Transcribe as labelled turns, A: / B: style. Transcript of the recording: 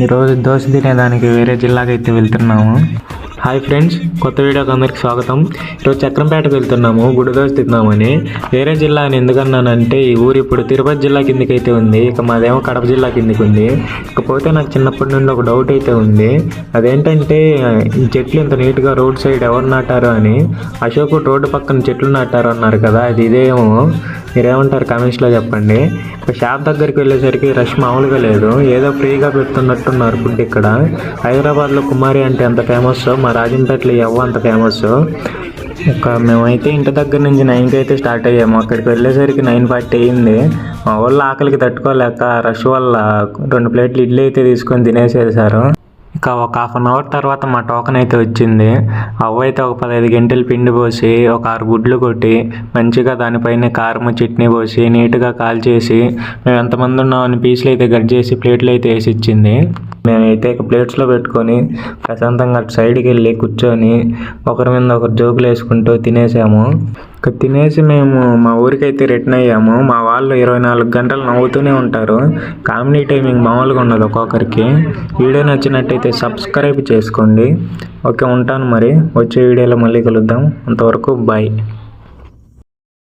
A: ఈరోజు దోశ తినేదానికి వేరే జిల్లాకి అయితే వెళ్తున్నాము. హాయ్ ఫ్రెండ్స్, కొత్త వీడియోకి అందరికి స్వాగతం. ఈరోజు చక్రంపేటకు వెళ్తున్నాము గుడి దోశ తిందామని. వేరే జిల్లా అని ఎందుకన్నానంటే ఈ ఊరు ఇప్పుడు తిరుపతి జిల్లా కిందకి అయితే ఉంది, ఇక మాదేమో కడప జిల్లా కిందకి ఉంది. ఇకపోతే నాకు చిన్నప్పటి నుండి ఒక డౌట్ అయితే ఉంది. అదేంటంటే ఈ చెట్లు ఇంత నీట్గా రోడ్ సైడ్ ఎవరు నాటారు అని. అశోకుడు రోడ్డు పక్కన చెట్లు నాటారు అన్నారు కదా, అది ఇదేమో మీరేమంటారు కామెంట్స్లో చెప్పండి. ఇక షాప్ దగ్గరికి వెళ్ళేసరికి రష్ మామూలుగా లేదు, ఏదో ఫ్రీగా పెడుతున్నట్టున్నారు ఫుడ్. ఇక్కడ హైదరాబాద్లో కుమారి అంటే ఎంత ఫేమస్, మా రాజంపేటలో ఎవ్వ అంత ఫేమస్. మేమైతే ఇంటి దగ్గర నుంచి 9కి అయితే స్టార్ట్ అయ్యాము. అక్కడికి వెళ్ళేసరికి 9:40 అయ్యింది. మా వాళ్ళు ఆకలికి తట్టుకోలేక రష్ వల్ల 2 ప్లేట్లు ఇడ్లీ అయితే తీసుకొని తినేసేసారు. ఇక ఒక 1/2 అవర్ తర్వాత మా టోకెన్ అయితే వచ్చింది. అవ్వ అయితే ఒక 15 గంటలు పిండి పోసి ఒక 6 గుడ్లు కొట్టి మంచిగా దానిపైన కారం చట్నీ పోసి నీట్గా కాల్చేసి మేము ఎంతమంది ఉన్నామని పీసులు అయితే కట్ చేసి ప్లేట్లు అయితే వేసి ఇచ్చింది. మేమైతే ఇక ప్లేట్స్లో పెట్టుకొని ప్రశాంతంగా అటు సైడ్కి వెళ్ళి కూర్చొని ఒకరి మీద ఒకరు జోకులు వేసుకుంటూ తినేసాము. ఇక తినేసి మేము మా ఊరికైతే రిటర్న్ అయ్యాము. మా వాళ్ళు 24 గంటలు నవ్వుతూనే ఉంటారు. కామెడీ టైమింగ్ మామూలుగా ఉండదు ఒక్కొక్కరికి. వీడియో నచ్చినట్టయితే సబ్స్క్రైబ్ చేసుకోండి. ఓకే, ఉంటాను మరి. వచ్చే వీడియోలో మళ్ళీ కలుద్దాం. అంతవరకు బాయ్.